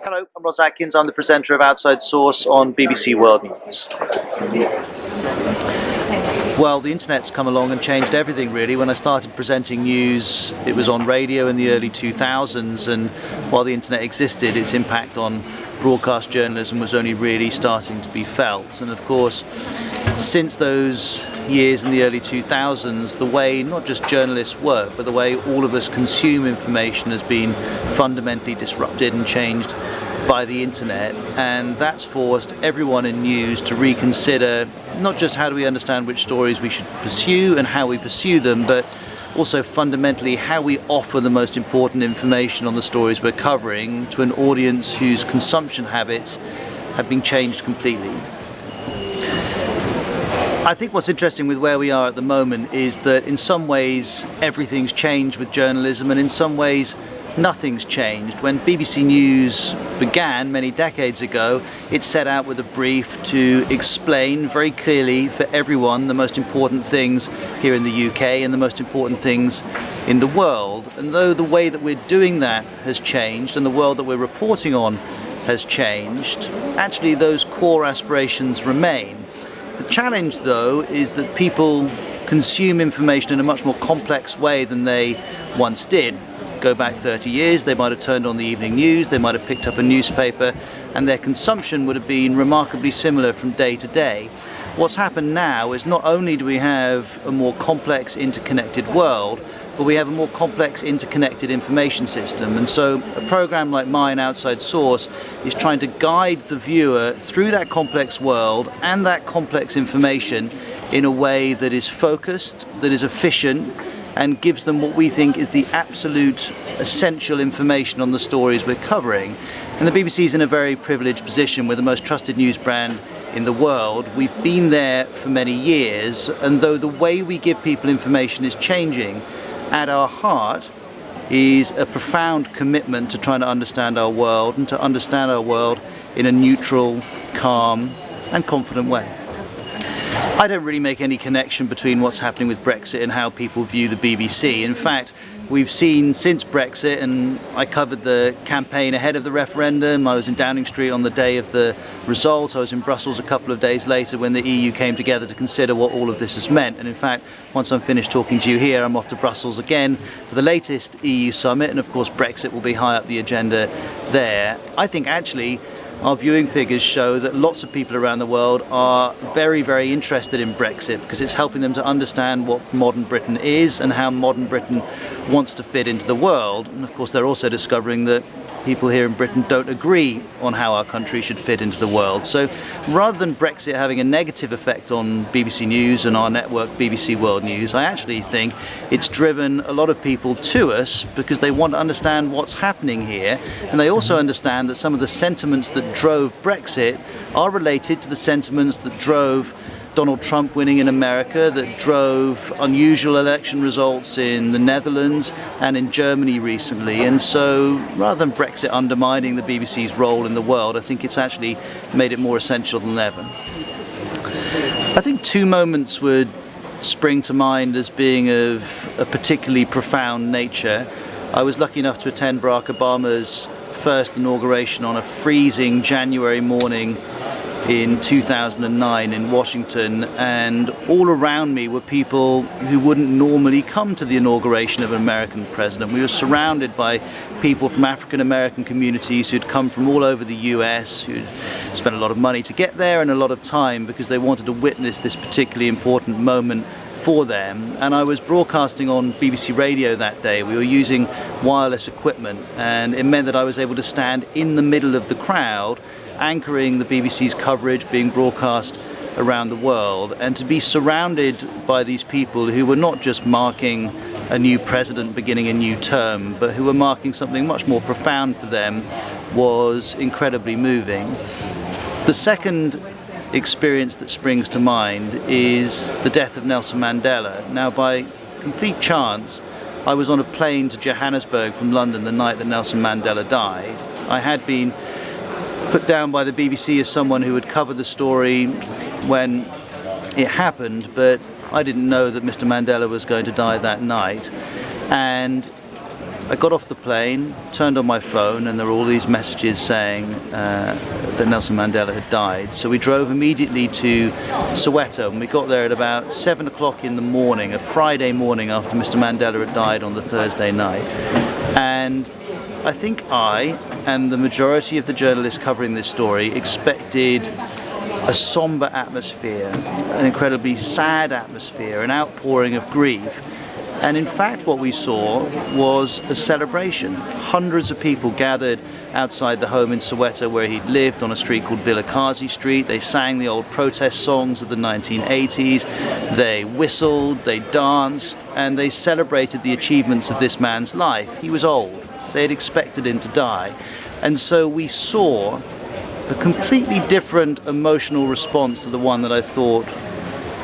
Hello, I'm Ros Atkins. I'm the presenter of Outside Source on BBC World News. Well, the internet's come along and changed everything really. When I started presenting news, it was on radio in the early 2000s, and while the internet existed, its impact on broadcast journalism was only really starting to be felt. And of course, since those years in the early 2000s, the way not just journalists work, but the way all of us consume information has been fundamentally disrupted and changed by the internet, and that's forced everyone in news to reconsider not just how do we understand which stories we should pursue and how we pursue them, but also fundamentally how we offer the most important information on the stories we're covering to an audience whose consumption habits have been changed completely. I think what's interesting with where we are at the moment is that in some ways everything's changed with journalism, and in some ways nothing's changed. When BBC News began many decades ago, it set out with a brief to explain very clearly for everyone the most important things here in the UK and the most important things in the world. And though the way that we're doing that has changed and the world that we're reporting on has changed, actually those core aspirations remain. The challenge, though, is that people consume information in a much more complex way than they once did. Go back 30 years, they might have turned on the evening news, they might have picked up a newspaper, and their consumption would have been remarkably similar from day to day. What's happened now is not only do we have a more complex interconnected world, but we have a more complex interconnected information system. And so a program like mine, Outside Source, is trying to guide the viewer through that complex world and that complex information in a way that is focused, that is efficient, and gives them what we think is the absolute essential information on the stories we're covering. And the BBC is in a very privileged position. We're the most trusted news brand in the world. We've been there for many years, and though the way we give people information is changing, at our heart is a profound commitment to trying to understand our world, and to understand our world in a neutral, calm and confident way. I don't really make any connection between what's happening with Brexit and how people view the BBC. In fact, we've seen since Brexit, and I covered the campaign ahead of the referendum, I was in Downing Street on the day of the results, I was in Brussels a couple of days later when the EU came together to consider what all of this has meant. And in fact, once I'm finished talking to you here, I'm off to Brussels again for the latest EU summit, and of course Brexit will be high up the agenda there. I think actually our viewing figures show that lots of people around the world are very, very interested in Brexit because it's helping them to understand what modern Britain is and how modern Britain wants to fit into the world. And of course they're also discovering that people here in Britain don't agree on how our country should fit into the world. So rather than Brexit having a negative effect on BBC News and our network BBC World News, I actually think it's driven a lot of people to us because they want to understand what's happening here, and they also understand that some of the sentiments that drove Brexit are related to the sentiments that drove Donald Trump winning in America, that drove unusual election results in the Netherlands and in Germany recently. And so rather than Brexit undermining the BBC's role in the world, I think it's actually made it more essential than ever. I think two moments would spring to mind as being of a particularly profound nature. I was lucky enough to attend Barack Obama's first inauguration on a freezing January morning in 2009 in Washington, and all around me were people who wouldn't normally come to the inauguration of an American president. We were surrounded by people from African American communities who'd come from all over the US, who'd spent a lot of money to get there and a lot of time because they wanted to witness this particularly important moment for them. And I was broadcasting on BBC Radio that day. We were using wireless equipment, and it meant that I was able to stand in the middle of the crowd anchoring the BBC's coverage being broadcast around the world, and to be surrounded by these people who were not just marking a new president beginning a new term, but who were marking something much more profound for them was incredibly moving. The second experience that springs to mind is the death of Nelson Mandela. Now, by complete chance, I was on a plane to Johannesburg from London the night that Nelson Mandela died. I had been put down by the BBC as someone who would cover the story when it happened, but I didn't know that Mr. Mandela was going to die that night. And I got off the plane, turned on my phone, and there were all these messages saying that Nelson Mandela had died. So we drove immediately to Soweto, and we got there at about 7 o'clock in the morning, a Friday morning after Mr. Mandela had died on the Thursday night. And I think I, and the majority of the journalists covering this story, expected a somber atmosphere, an incredibly sad atmosphere, an outpouring of grief. And in fact what we saw was a celebration. Hundreds of people gathered outside the home in Soweto where he'd lived, on a street called Vilakazi Street. They sang the old protest songs of the 1980s, they whistled, they danced, and they celebrated the achievements of this man's life. He was old, they had expected him to die. And so we saw a completely different emotional response to the one that I thought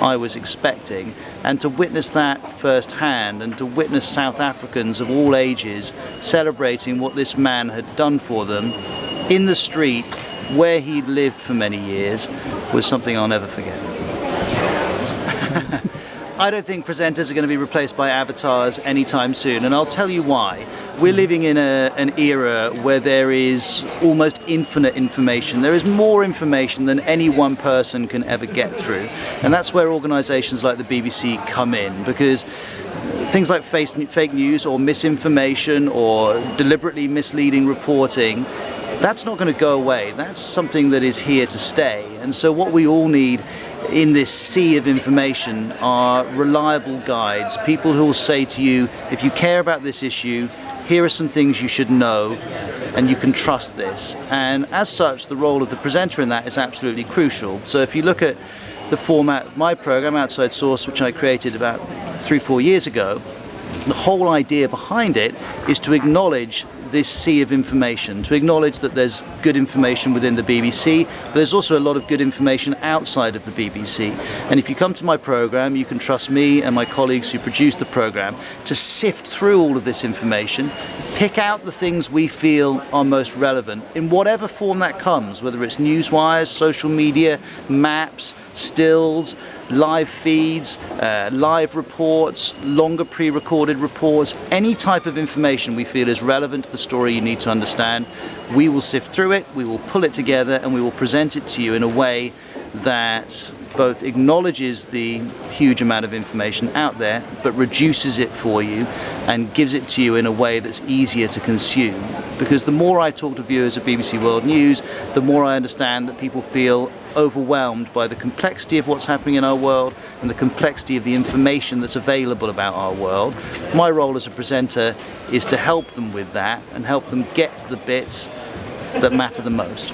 I was expecting, and to witness that firsthand, and to witness South Africans of all ages celebrating what this man had done for them in the street where he'd lived for many years, was something I'll never forget. I don't think presenters are going to be replaced by avatars anytime soon, and I'll tell you why. We're living in an era where there is almost infinite information. There is more information than any one person can ever get through, and that's where organisations like the BBC come in, because things like fake news or misinformation or deliberately misleading reporting, that's not going to go away. That's something that is here to stay. And so what we all need in this sea of information are reliable guides, people who will say to you, if you care about this issue, here are some things you should know, and you can trust this. And as such, the role of the presenter in that is absolutely crucial. So if you look at the format of my program, Outside Source, which I created about 3-4 years ago, the whole idea behind it is to acknowledge this sea of information, to acknowledge that there's good information within the BBC, but there's also a lot of good information outside of the BBC. And if you come to my program, you can trust me and my colleagues who produce the program to sift through all of this information, pick out the things we feel are most relevant in whatever form that comes, whether it's newswires, social media, maps, stills, live feeds, live reports, longer pre-recorded reports, any type of information we feel is relevant to the story you need to understand. We will sift through it, we will pull it together, and we will present it to you in a way that both acknowledges the huge amount of information out there, but reduces it for you and gives it to you in a way that's easier to consume. Because the more I talk to viewers of BBC World News, the more I understand that people feel overwhelmed by the complexity of what's happening in our world and the complexity of the information that's available about our world. My role as a presenter is to help them with that and help them get to the bits that matter the most.